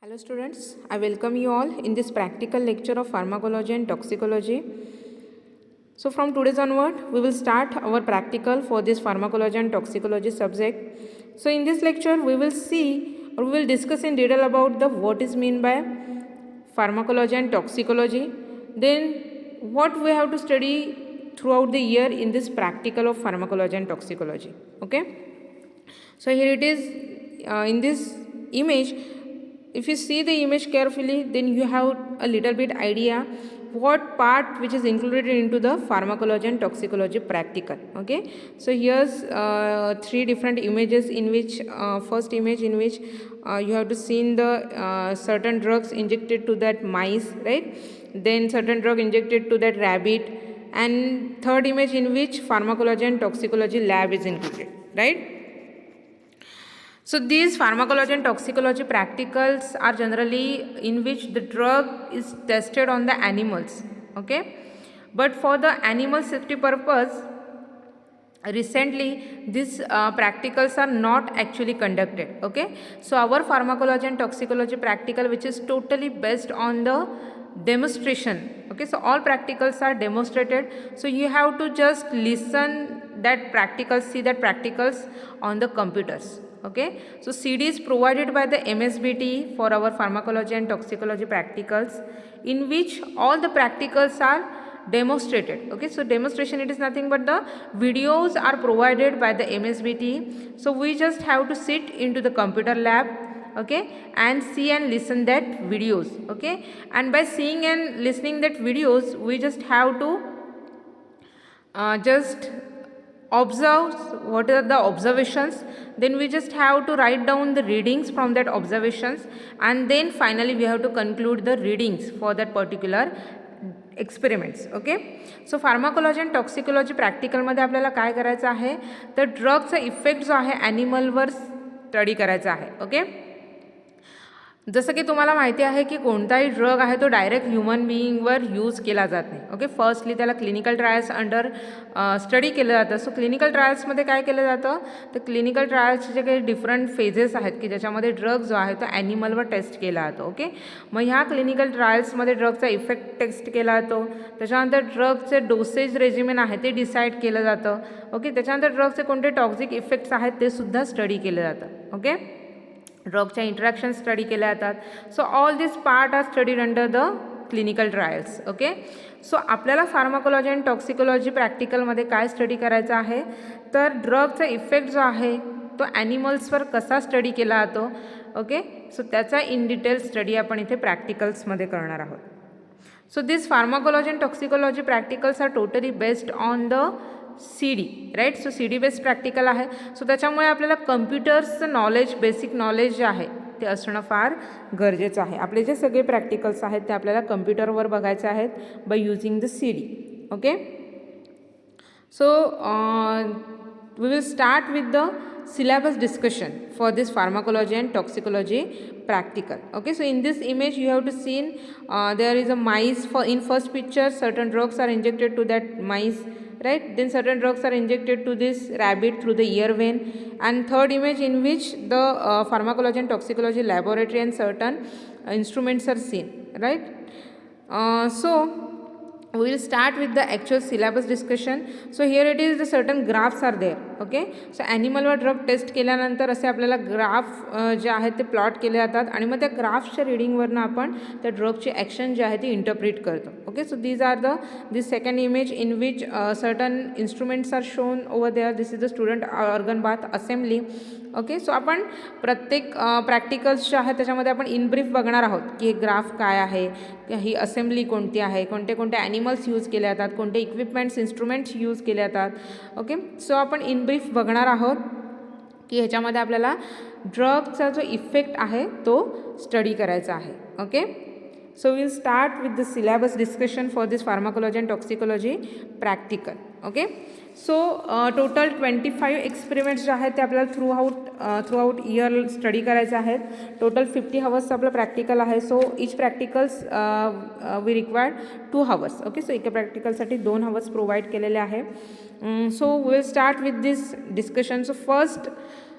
Hello students, I welcome you all in this practical lecture of pharmacology and toxicology. So from today's onward, we will start our practical for this pharmacology and toxicology subject. So in this lecture, we will see or we will discuss in detail about the what is meant by pharmacology and toxicology. Then what we have to study throughout the year in this practical of pharmacology and toxicology. Okay. So here it is in this image. If you see the image carefully, then you have a little bit idea what part which is included into the pharmacology and toxicology practical. Okay, so here's three different images in which first image in which you have to see the certain drugs injected to that mice, right? Then certain drug injected to that rabbit, and third image in which pharmacology and toxicology lab is included, right? So these pharmacology and toxicology practicals are generally in which the drug is tested on the animals, okay? But for the animal safety purpose, recently these practicals are not actually conducted, okay? So our pharmacology and toxicology practical, which is totally based on the demonstration, okay? So all practicals are demonstrated, so you have to just listen that practicals, see that practicals on the computers. Okay, so CD is provided by the MSBT for our pharmacology and toxicology practicals, in which all the practicals are demonstrated. Okay, so demonstration, it is nothing but the videos are provided by the MSBT. So we just have to sit into the computer lab, okay, and see and listen that videos. Okay, and by seeing and listening that videos, we just have to just observe what are the observations, then we just have to write down the readings from that observations, and then finally we have to conclude the readings for that particular experiments. Okay, so pharmacology and toxicology प्रॅक्टिकलमध्ये आपल्याला काय करायचं आहे, तर ड्रगचा effect जो आहे ॲनिमलवर study करायचा आहे. ओके, जसं की तुम्हाला माहिती आहे की कोणताही ड्रग आहे तो डायरेक्ट ह्युमन बिईंगवर यूज केला जात नाही. ओके, फर्स्टली त्याला क्लिनिकल ट्रायल्स अंडर स्टडी केलं जातं. सो क्लिनिकल ट्रायल्समध्ये काय केलं जातं, तर क्लिनिकल ट्रायल्सचे जे काही डिफरंट फेजेस आहेत की ज्याच्यामध्ये ड्रग जो आहे तो ॲनिमलवर टेस्ट केला जातो. ओके, मग ह्या क्लिनिकल ट्रायल्समध्ये ड्रगचा इफेक्ट टेस्ट केला जातो. त्याच्यानंतर ड्रगचे डोसेज रेजिमेन आहे ते डिसाईड केलं जातं. ओके, त्याच्यानंतर ड्रगचे कोणते टॉक्सिक इफेक्ट्स आहेत ते सुद्धा स्टडी केलं जातं. ओके, ड्रगच्या इंटरॅक्शन स्टडी केल्या जातात. So all this part are studied under the clinical trials. Okay, so आपल्याला फार्माकोलॉजी अँड टॉक्सिकोलॉजी प्रॅक्टिकलमध्ये काय स्टडी करायचं आहे, तर ड्रगचा इफेक्ट जो आहे तो ॲनिमल्सवर कसा स्टडी केला जातो. ओके, सो त्याचा इन डिटेल स्टडी आपण इथे प्रॅक्टिकल्समध्ये करणार आहोत. So this pharmacology and toxicology practicals are totally based on the CD, right. So CD based practical आहे. सो त्याच्यामुळे आपल्याला कम्प्युटर्सचं नॉलेज, बेसिक नॉलेज जे आहे ते असणं फार गरजेचं आहे. आपले जे सगळे प्रॅक्टिकल्स आहेत ते आपल्याला कम्प्युटरवर बघायचे आहेत by using the CD. Okay, so we will start with the syllabus discussion for this pharmacology and toxicology practical. Okay, so in this image you have to see there is a mice. For in first picture certain drugs are injected to that mice, right? Then certain drugs are injected to this rabbit through the ear vein, and third image in which the pharmacology and toxicology laboratory and certain instruments are seen, right? So we will start with the actual syllabus discussion. So here it is, the certain graphs are there. Okay, so ॲनिमलवर drug test केल्यानंतर असे आपल्याला graph जे आहेत ते plot केले जातात, आणि मग त्या ग्राफच्या रिडिंगवरनं आपण त्या ड्रगची ॲक्शन जी आहे ती इंटरप्रिट करतो. Okay, so these are this second image in which certain instruments are shown over there. This is the student organ bath assembly. Okay, so आपण प्रत्येक प्रॅक्टिकल्स जे आहेत त्याच्यामध्ये आपण इन ब्रीफ बघणार आहोत की हे ग्राफ काय आहे, ही असेंब्ली कोणती आहे, कोणते कोणते ॲनिमल्स यूज केले जातात, कोणते इक्विपमेंट्स, इन्स्ट्रुमेंट्स यूज केले जातात. ओके, सो आपण इन ब्रीफ बघणार आहोत की ह्याच्यामध्ये आपल्याला ड्रगचा जो इफेक्ट आहे तो स्टडी करायचा आहे. Okay, so will start with the syllabus discussion for this pharmacology and toxicology practical. Okay, so total 25 experiments जे आहेत ते आपल्याला थ्रू आउट इयर स्टडी करायचे आहेत. टोटल 50 हवर्सचं आपलं प्रॅक्टिकल आहे. So each practicals we required 2 hours. ओके, सो एका प्रॅक्टिकलसाठी 2 हवर्स प्रोव्हाइड केलेले आहे. So we will start with this discussion. So first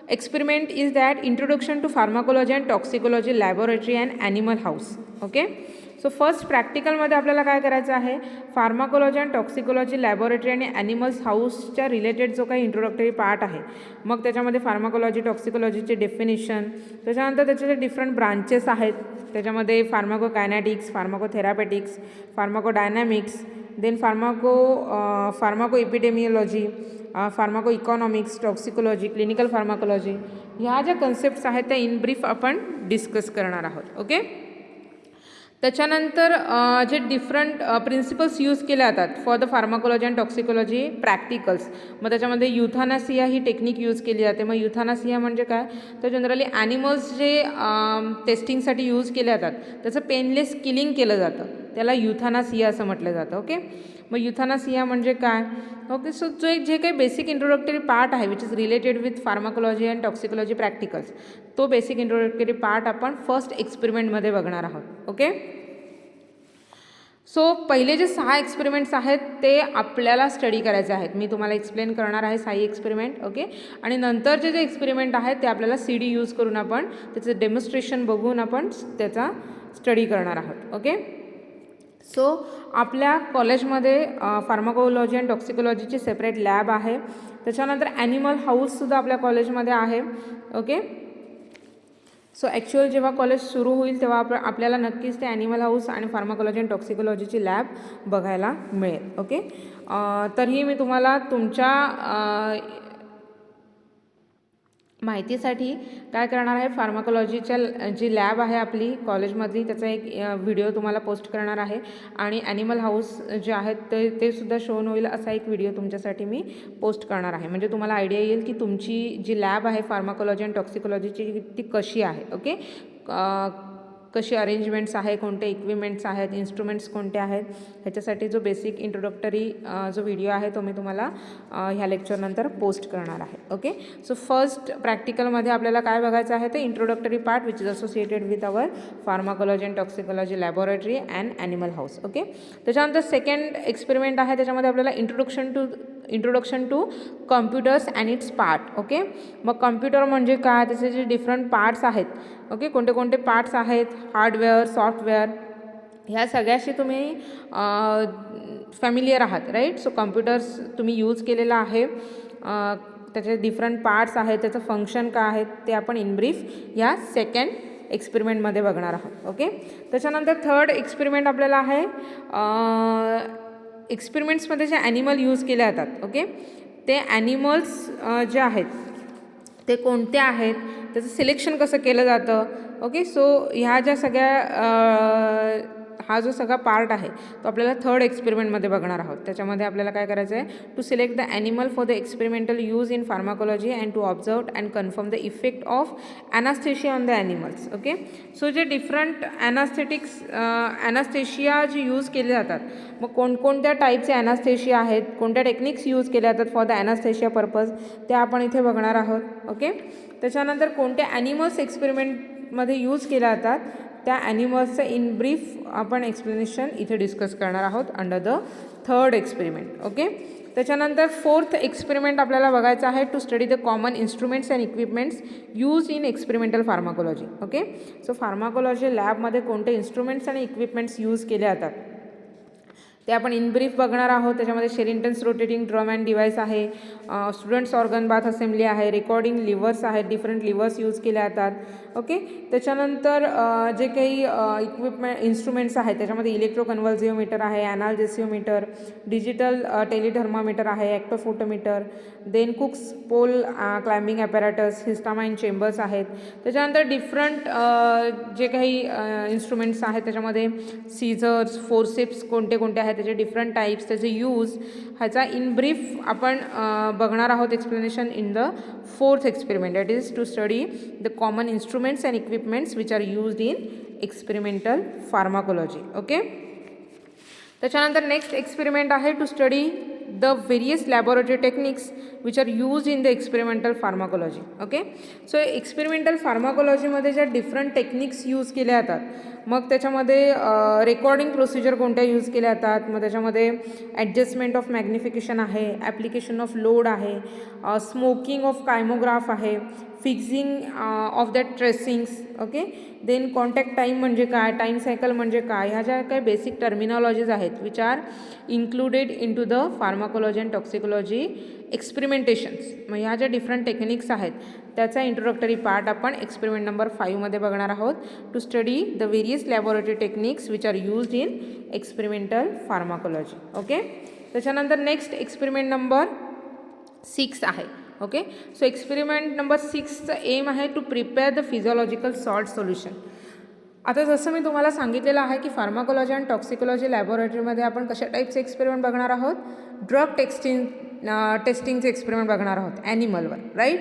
experiment is that introduction to pharmacology and toxicology laboratory and animal house. Okay, so first प्रॅक्टिकलमध्ये आपल्याला काय करायचं आहे, फार्माकोलॉजी अँड टॉक्सिकोलॉजी लॅबोरेटरी आणि ॲनिमल्स हाऊसच्या related जो काही इंट्रोडक्टरी पार्ट आहे, मग त्याच्यामध्ये फार्माकोलॉजी टॉक्सिकोलॉजीचे डेफिनेशन, त्याच्यानंतर त्याचे जे डिफरंट ब्रांचेस आहेत, त्याच्यामध्ये pharmacokinetics, pharmacotherapeutics, pharmacodynamics, then pharmacoepidemiology, pharmacoeconomics, toxicology, clinical pharmacology, ह्या ज्या कन्सेप्ट्स आहेत त्या इन ब्रीफ आपण डिस्कस करणार आहोत. ओके, त्याच्यानंतर जे डिफरंट प्रिन्सिपल्स यूज केले जातात for the pharmacology and toxicology practicals, मग त्याच्यामध्ये युथानासिया ही टेक्निक यूज केली जाते. मग युथानासिया म्हणजे काय, तर जनरली ॲनिमल्स जे टेस्टिंगसाठी यूज केले जातात त्याचं पेनलेस किलिंग केलं जातं, त्याला युथानासिया असं म्हटलं जातं. ओके, मग युथानासिया म्हणजे काय. ओके, सो जो एक जे काही बेसिक इंट्रोडक्टरी पार्ट आहे which is related with pharmacology and toxicology practicals, तो बेसिक इंट्रोडक्टरी पार्ट आपण फर्स्ट एक्सपेरिमेंटमध्ये बघणार आहोत. ओके, सो पहिले जे 6 एक्सपेरिमेंट्स आहेत ते आपल्याला स्टडी करायचे आहेत. मी तुम्हाला एक्सप्लेन करणार आहे 6 एक्सपेरिमेंट. ओके, आणि नंतरचे जे एक्सपेरिमेंट आहेत ते आपल्याला CD यूज करून आपण त्याचं डेमॉन्स्ट्रेशन बघून आपण त्याचा स्टडी करणार आहोत. ओके, सो आपल्या कॉलेजमध्ये फार्माकोलॉजी अँड टॉक्सिकोलॉजीची सेपरेट लॅब आहे. त्याच्यानंतर ॲनिमल हाऊससुद्धा आपल्या कॉलेजमध्ये आहे. ओके, सो ॲक्च्युअल जेव्हा कॉलेज सुरू होईल तेव्हा आपल्याला नक्कीच ते ॲनिमल हाऊस आणि फार्माकोलॉजी अँड टॉक्सिकोलॉजीची लॅब बघायला मिळेल. ओके, तरीही मी तुम्हाला तुमच्या माहितीसाठी काय करणार आहे, फार्माकोलॉजीच्या जी लॅब आहे आपली कॉलेजमधली त्याचा एक व्हिडिओ तुम्हाला पोस्ट करणार आहे, आणि ॲनिमल हाऊस जे आहेत ते सुद्धा शोन होईल असा एक व्हिडिओ तुमच्यासाठी मी पोस्ट करणार आहे. म्हणजे तुम्हाला आयडिया येईल की तुमची जी लॅब आहे फार्माकोलॉजी अँड टॉक्सिकोलॉजीची ती कशी आहे. ओके, कशी अरेंजमेंट्स आहे, कोणते इक्विपमेंट्स आहेत, इन्स्ट्रुमेंट्स कोणते आहेत, ह्याच्यासाठी जो बेसिक इंट्रोडक्टरी जो व्हिडिओ आहे तो मी तुम्हाला ह्या लेक्चरनंतर पोस्ट करणार आहे. ओके, सो फर्स्ट प्रॅक्टिकलमध्ये आपल्याला काय बघायचं आहे ते introductory part which is associated with our pharmacology and toxicology laboratory and animal house. Okay, त्याच्यानंतर सेकंड एक्सपेरिमेंट आहे, त्याच्यामध्ये आपल्याला introduction to computers and its part. Okay, मग कम्प्युटर म्हणजे काय, त्याचे जे डिफरंट पार्ट्स आहेत. ओके, कोणते कोणते पार्ट्स आहेत, हार्डवेअर, सॉफ्टवेअर, ह्या सगळ्याशी तुम्ही फॅमिलियर आहात, राईट. सो कम्प्युटर्स तुम्ही यूज केलेला आहे, त्याचे डिफरंट पार्ट्स आहेत, त्याचं फंक्शन काय आहेत ते आपण इन ब्रीफ ह्या सेकंड एक्सपेरिमेंटमध्ये बघणार आहोत. ओके, त्याच्यानंतर थर्ड एक्सपेरिमेंट आपल्याला आहे, एक्सपेरिमेंट्समध्ये जे ॲनिमल यूज केले जातात. ओके, ते ॲनिमल्स जे आहेत ते कोणते आहेत, त्याचं सिलेक्शन कसं केलं जातं. ओके, सो ह्या ज्या सगळ्या हा जो सगळा पार्ट आहे तो आपल्याला थर्ड एक्सपेरिमेंटमध्ये बघणार आहोत. त्याच्यामध्ये आपल्याला काय करायचं आहे, to select the animal for the experimental use in pharmacology and to observe and confirm the effect of anaesthesia on the animals. Okay, so जे डिफरंट ॲनास्थेशिया जे यूज केले जातात, मग कोणकोणत्या टाईपचे ॲनास्थेशिया आहेत, कोणत्या टेक्निक्स यूज केल्या जातात फॉर द ॲनास्थेशिया पर्पज, ते आपण इथे बघणार आहोत. ओके, त्याच्यानंतर कोणत्या ॲनिमल्स एक्सपेरिमेंटमध्ये यूज केल्या जातात त्या ॲनिमल्सचं इन ब्रीफ आपण एक्सप्लेनेशन इथे डिस्कस करणार आहोत under the third experiment. Okay, त्याच्यानंतर फोर्थ एक्सपेरिमेंट आपल्याला बघायचं आहे, to study the common instruments and equipments use in experimental pharmacology. Okay, so pharmacology लॅबमध्ये कोणते इन्स्ट्रुमेंट्स आणि इक्विपमेंट्स यूज केले जातात ते आपण इन ब्रीफ बघणार आहोत. त्याच्यामध्ये शेरिंग्टन्स रोटेटिंग ड्रम अँड डिव्हाइस आहे, स्टुडंट्स ऑर्गन बाथ असेंब्ली आहे, रेकॉर्डिंग लिव्हर्स आहेत, डिफरंट लिव्हर्स यूज केल्या जातात. ओके, त्याच्यानंतर जे काही इन्स्ट्रुमेंट्स आहेत त्याच्यामध्ये इलेक्ट्रोकन्व्हल्झिओमीटर आहे, ॲनाल्जेसिओमीटर, डिजिटल टेलिथर्मामीटर आहे, actophotometer, then Cook's pole climbing apparatus, histamine chambers आहेत. त्याच्यानंतर डिफरंट जे काही इन्स्ट्रुमेंट्स आहेत त्याच्यामध्ये सीझर्स, फोर्सेप्स कोणते कोणते आहेत, त्याचे डिफरंट टाईप्स, त्याचे यूज, ह्याचा इन ब्रीफ आपण बघणार आहोत explanation in the fourth experiment, that is to study the common instruments and equipments which are used in experimental pharmacology. Okay, त्याच्यानंतर नेक्स्ट एक्सपेरिमेंट आहे, to study the various laboratory techniques which are use in the experimental pharmacology. Okay, so experimental फार्माकोलॉजीमध्ये ज्या different techniques use केल्या जातात, मग त्याच्यामध्ये recording procedure कोणत्या use केल्या जातात, मग त्याच्यामध्ये ॲडजस्टमेंट ऑफ मॅग्निफिकेशन आहे, ॲप्लिकेशन ऑफ लोड आहे, स्मोकिंग ऑफ कायमोग्राफ आहे, fixing of that tracings. Okay, then contact time म्हणजे काय, टाईम सायकल म्हणजे काय, ह्या ज्या काही बेसिक टर्मिनॉलॉजीज आहेत which are included in to the pharmacology and toxicology experimentations. मग ह्या ज्या डिफरंट टेक्निक्स आहेत त्याचा इंट्रोडक्टरी पार्ट आपण एक्सपेरिमेंट नंबर 5मध्ये बघणार आहोत. To study the various laboratory techniques which are used in experimental pharmacology. Okay, त्याच्यानंतर नेक्स्ट एक्सपेरिमेंट नंबर 6 आहे. ओके, सो एक्सपेरिमेंट नंबर 6चं एम आहे to prepare the physiological salt solution. आता जसं मी तुम्हाला सांगितलेलं आहे की फार्माकोलॉजी अँड टॉक्सिकोलॉजी लॅबोरेटरीमध्ये आपण कशा टाईपचे एक्सपेरिमेंट बघणार आहोत, ड्रग टेस्टिंगचे एक्सपेरिमेंट बघणार आहोत ॲनिमलवर, राईट.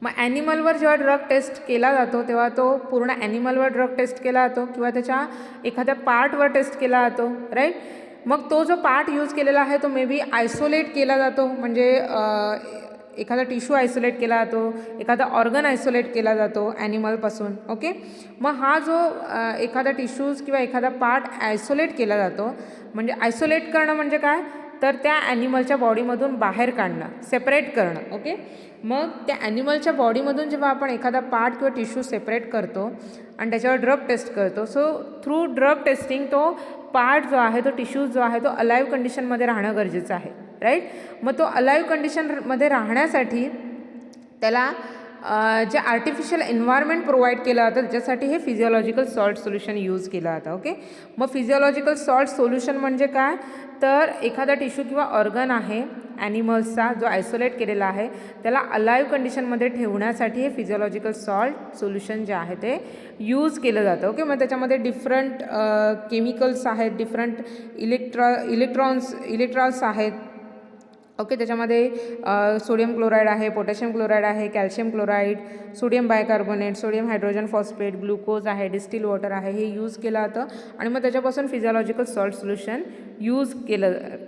मग ॲनिमलवर जेव्हा ड्रग टेस्ट केला जातो तेव्हा तो पूर्ण ॲनिमलवर ड्रग टेस्ट केला जातो किंवा त्याच्या एखाद्या पार्टवर टेस्ट केला जातो, राईट. मग तो जो पार्ट यूज केलेला आहे तो मे बी आयसोलेट केला जातो, म्हणजे एखादा टिश्यू आयसोलेट केला जातो, एखादा ऑर्गन आयसोलेट केला जातो ॲनिमलपासून. ओके, मग हा जो एखादा टिश्यूज किंवा एखादा पार्ट आयसोलेट केला जातो, म्हणजे आयसोलेट करणं म्हणजे काय, तर त्या ॲनिमलच्या बॉडीमधून बाहेर काढणं, सेपरेट करणं. ओके, मग त्या ॲनिमलच्या बॉडीमधून जेव्हा आपण एखादा पार्ट किंवा टिश्यू सेपरेट करतो आणि त्याच्यावर ड्रग टेस्ट करतो, सो थ्रू ड्रग टेस्टिंग तो पार्ट जो आहे, तो टिश्यूज जो आहे तो अलाइव्ह कंडिशनमध्ये राहणं गरजेचं आहे, राईट. मग तो अलाइव्ह कंडिशनमध्ये राहण्यासाठी त्याला जे आर्टिफिशियल एन्व्हायरमेंट प्रोव्हाइड केलं जातं त्याच्यासाठी हे फिजिओलॉजिकल सॉल्ट सोल्युशन यूज केलं जातं. ओके, मग फिजिओलॉजिकल सॉल्ट सोल्युशन म्हणजे काय, तर एखादा टिश्यू किंवा ऑर्गन आहे ॲनिमल्सचा जो आयसोलेट केलेला आहे त्याला अलाइव्ह कंडिशनमध्ये ठेवण्यासाठी हे फिजिओलॉजिकल सॉल्ट सोल्युशन जे आहे ते यूज केलं जातं. ओके, मग त्याच्यामध्ये डिफरंट केमिकल्स आहेत, डिफरंट इलेक्ट्रॉन्स आहेत. ओके, त्याच्यामध्ये सोडियम क्लोराईड आहे, पोटॅशियम क्लोराईड आहे, calcium chloride, sodium bicarbonate, sodium hydrogen phosphate, glucose आहे, डिस्टिल वॉटर आहे, हे यूज केलं जातं आणि मग त्याच्यापासून फिजिओलॉजिकल सॉल्ट सोल्युशन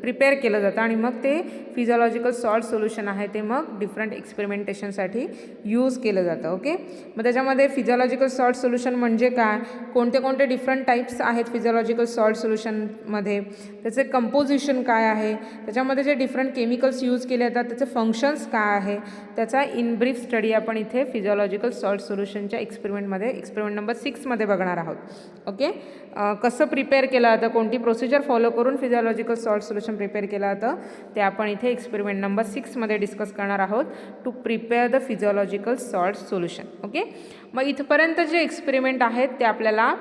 प्रिपेअर केलं जातं आणि मग ते फिजिओलॉजिकल सॉल्ट सोल्युशन आहे ते मग डिफरंट एक्सपेरिमेंटेशनसाठी यूज केलं जातं. ओके, मग त्याच्यामध्ये फिजिओलॉजिकल सॉल्ट सोल्युशन म्हणजे काय, कोणते कोणते डिफरंट टाईप्स आहेत फिजिओलॉजिकल सॉल्ट सोल्युशनमध्ये, त्याचे कंपोजिशन काय आहे, त्याच्यामध्ये जे डिफरंट केमिकल्स यूज केले जातात त्याचे फंक्शन्स काय आहे, त्याचा इन ब्रीफ स्टडी आपण इथे फिजिओलॉजिकल सॉल्ट सोल्युशनच्या एक्सपेरिमेंट नंबर 6मध्ये बघणार आहोत. ओके, कसं प्रिपेअर केलं जातं, कोणती प्रोसिजर फॉलो करून फिजिओलॉजिकल सॉल्ट सोल्युशन प्रिपेअर केलं जातं ते आपण इथे एक्सपेरिमेंट नंबर 6मध्ये डिस्कस करणार आहोत. To prepare the physiological salt solution. Okay, मग इथपर्यंत जे एक्सपेरिमेंट आहेत ते आपल्याला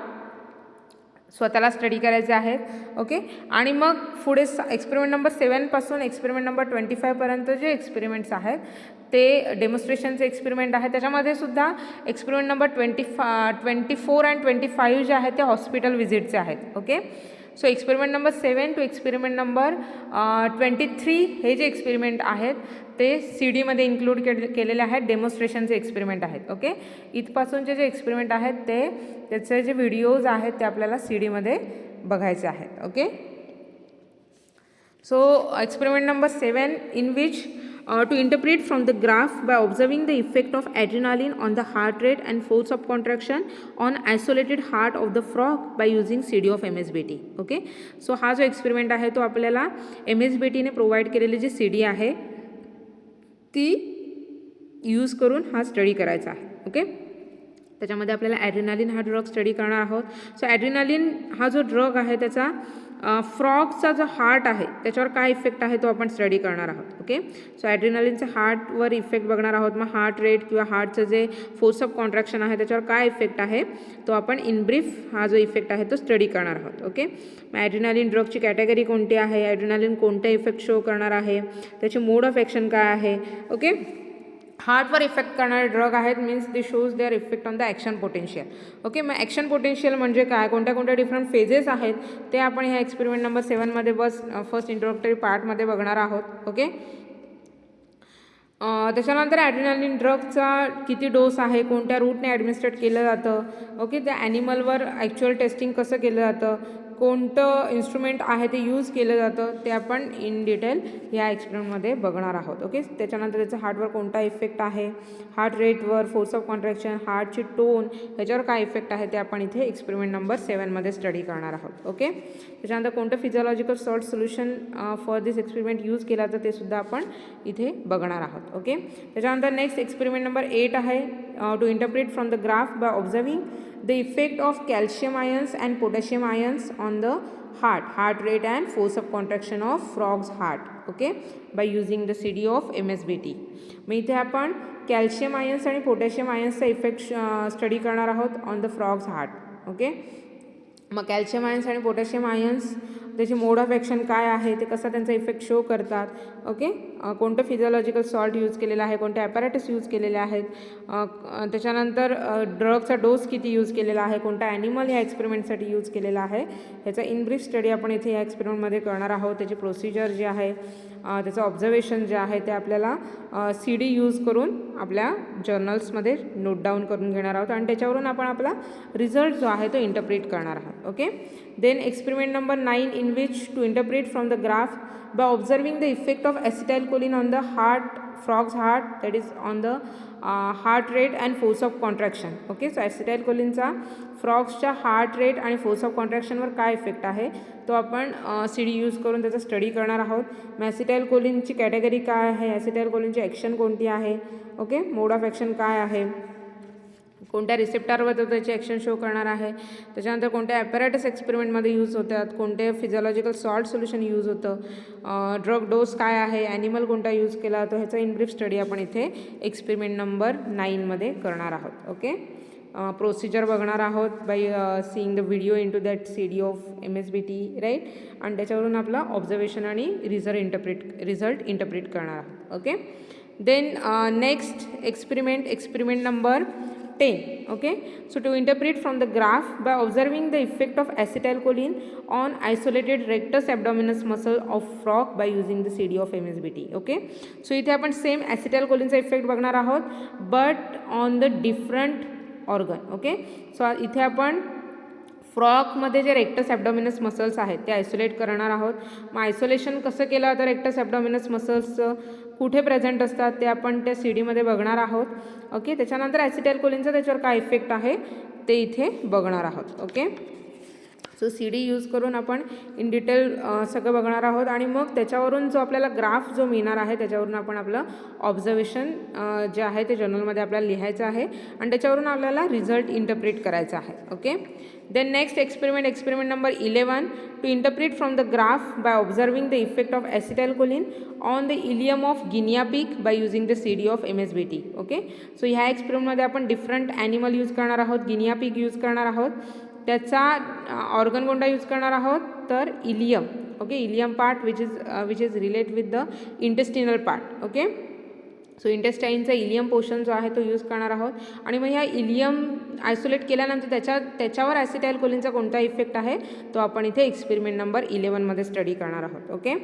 स्वतःला स्टडी करायचे आहेत. ओके, आणि मग पुढे एक्सपेरिमेंट नंबर 7पासून एक्सपेरिमेंट नंबर 25पर्यंत जे एक्सपेरिमेंट्स आहेत ते डेमॉन्स्ट्रेशनचे एक्सपेरिमेंट आहेत. त्याच्यामध्ये सुद्धा एक्सपेरिमेंट नंबर 24 आणि 25 जे आहेत ते हॉस्पिटल व्हिजिटचे आहेत. Okay, so experiment number 7 to experiment number 23 हे जे एक्सपेरिमेंट आहेत ते CD मध्ये इन्क्लूड केलेले आहेत, डेमॉन्स्ट्रेशनचे एक्सपेरिमेंट आहेत. ओके, इथपासूनचे जे एक्सपेरिमेंट आहेत त्याचे जे व्हिडिओज आहेत ते आपल्याला CD मध्ये बघायचे आहेत. Okay, so experiment number 7 in which to interpret from the graph by observing the effect of adrenaline on the heart rate and force of contraction on isolated heart of the frog by using CD of MSBT. Okay, so हा जो experiment आहे तो आपल्याला MSBTने provide केलेली जी CD आहे ती use करून हा स्टडी करायचा आहे. ओके, त्याच्यामध्ये आपल्याला ॲड्रेनालिन हा ड्रग स्टडी करणार आहोत. सो ॲड्रेनालिन हा जो ड्रग आहे त्याचा फ्रॉगचा जो हार्ट आहे त्याच्यावर काय इफेक्ट आहे तो आपण स्टडी करणार आहोत. ओके, सो ॲड्रेनालिनचा हार्टवर इफेक्ट बघणार आहोत. मग हार्ट रेट किंवा हार्टचं जे फोर्स ऑफ कॉन्ट्रॅक्शन आहे त्याच्यावर काय इफेक्ट आहे तो आपण इन ब्रीफ हा जो इफेक्ट आहे तो स्टडी करणार आहोत. ओके, मग ॲड्रेनालिन ड्रगची कॅटेगरी कोणती आहे, ॲड्रेनालिन कोणते इफेक्ट शो करणार आहे, त्याची मोड ऑफ ॲक्शन काय आहे. ओके, हार्टवर इफेक्ट करणारे ड्रग आहेत means they shows their effect on the action potential. Okay, मग ॲक्शन पोटेन्शियल म्हणजे काय, कोणत्या कोणत्या डिफरंट फेजेस आहेत ते आपण ह्या एक्सपेरिमेंट नंबर 7मध्ये फर्स्ट इंट्रोडक्टरी पार्टमध्ये बघणार आहोत. ओके, त्याच्यानंतर ॲड्रेनालिन ड्रगचा किती डोस आहे, कोणत्या रूटने ॲडमिनिस्ट्रेट केलं जातं. ओके, त्या ॲनिमलवर ॲक्च्युअल टेस्टिंग कसं केलं जातं कोणतं इन्स्ट्रुमेंट आहे ते यूज केलं जातं ते आपण इन डिटेल ह्या एक्सपेरिमेंटमध्ये बघणार आहोत. ओके, त्याच्यानंतर त्याचा हार्टवर कोणता इफेक्ट आहे, हार्ट रेटवर, फोर्स ऑफ कॉन्ट्रॅक्शन, हार्टची टोन ह्याच्यावर काय इफेक्ट आहे ते आपण इथे एक्सपेरिमेंट नंबर 7मध्ये स्टडी करणार आहोत. ओके, त्याच्यानंतर कोणतं physiological salt solution for this experiment use केला तर ते सुद्धा आपण इथे बघणार आहोत. ओके, त्याच्यानंतर नेक्स्ट एक्सपेरिमेंट नंबर 8 आहे to interpret from the graph by observing the effect of calcium ions and potassium ions on the heart rate and force of contraction of frog's heart. Okay, by using the CD of MSBT. मग इथे आपण calcium ions आणि potassium आयन्सचा effect study करणार आहोत on the frogs heart. Okay, मग calcium ions आणि potassium ions त्याची मोड of action काय आहे, ते कसा त्यांचा इफेक्ट शो करतात. ओके, कोणतं फिजिओलॉजिकल सॉल्ट यूज केलेलं आहे, कोणते ॲपॅरेटस यूज केलेले आहेत, त्याच्यानंतर ड्रगचा डोस किती यूज केलेला आहे, कोणता ॲनिमल ह्या एक्सपेरिमेंटसाठी यूज केलेला आहे, ह्याचा इन ब्रीफ स्टडी आपण इथे या एक्सपेरिमेंटमध्ये करणार आहोत. त्याची प्रोसिजर जी आहे, त्याचं ऑब्झर्वेशन जे आहे ते आपल्याला CD यूज करून आपल्या जर्नल्समध्ये नोट डाऊन करून घेणार आहोत आणि त्याच्यावरून आपण आपला रिझल्ट जो आहे तो इंटरप्रेट करणार आहोत. Okay, then experiment number 9 in which to interpret from the graph by observing the effect of acetylcholine on the frog's heart, that is on the heart rate and force of contraction. Okay, so ॲसिटाइलकोलिनचा फ्रॉग्सच्या heart rate आणि force of कॉन्ट्रॅक्शनवर काय effect आहे तो आपण CD use करून त्याचा स्टडी करणार आहोत. मग ॲसिटाइलकोलिनची कॅटेगरी काय आहे, ॲसिटाइलकोलिनची ॲक्शन कोणती आहे, ओके, मोड ऑफ ॲक्शन काय आहे, कोणत्या रिसेप्टरवर तो त्याची ॲक्शन शो करणार आहे, त्याच्यानंतर कोणत्या ॲपॅरेटस एक्सपेरिमेंटमध्ये यूज होतात, कोणते फिजिओलॉजिकल सॉल्ट सोल्युशन यूज होतं, ड्रग डोस काय आहे, ॲनिमल कोणता यूज केला जातो, ह्याचा इन ब्रीफ स्टडी आपण इथे एक्सपेरिमेंट नंबर 9मध्ये करणार आहोत. ओके, प्रोसिजर बघणार आहोत by seeing the video in to that CD of MSBT, right, आणि त्याच्यावरून आपला ऑब्झर्वेशन आणि रिझल्ट इंटरप्रेट करणार आहोत. Okay, then next experiment number 10. Okay, so to interpret from the graph by observing the effect of acetylcholine on isolated rectus abdominis muscle of frog by using the CD of MSBT. Okay, so इथे आपण same ॲसिटाइलकोलिनचा effect बघणार आहोत but on the different organ. Okay, so इथे आपण फ्रॉगमध्ये जे rectus ॲब्डॉमिनस muscles आहेत ते isolate करणार आहोत. मग आयसोलेशन कसं केलं तर रेक्टस ॲब्डॉमिनस मसल्सचं कुठे प्रेझेंट असतात ते आपण त्या CDमध्ये बघणार आहोत. ओके, त्याच्यानंतर ॲसिटाइलकोलिनचा त्याच्यावर काय इफेक्ट आहे ते इथे बघणार आहोत. ओके, सो CD यूज करून आपण इन डिटेल सगळं बघणार आहोत आणि मग त्याच्यावरून जो आपल्याला ग्राफ जो मिळणार आहे त्याच्यावरून आपण आपलं ऑब्झर्वेशन जे आहे ते जर्नलमध्ये आपल्याला लिहायचं आहे आणि त्याच्यावरून आपल्याला रिझल्ट इंटरप्रेट करायचा आहे. Okay, then next experiment number 11 to interpret from the graph by observing the effect of acetylcholine on the ileum of guinea pig by using the CD of MSBT. Okay, so ह्या एक्सपेरिमेंटमध्ये आपण different animal use करणार आहोत, Guinea pig use करणार आहोत, त्याचा organ कोणता use करणार आहोत तर ileum. Okay, ileum part which is relate with the intestinal part. Okay, so इंटेस्टाईनचा इलियम पोर्शन जो आहे तो यूज करणार आहोत आणि मग ह्या इलियम आयसोलेट केल्यानंतर त्याच्यावर ॲसिटाइलकोलिनचा कोणता इफेक्ट आहे तो आपण इथे एक्सपेरिमेंट नंबर 11मध्ये स्टडी करणार आहोत. ओके,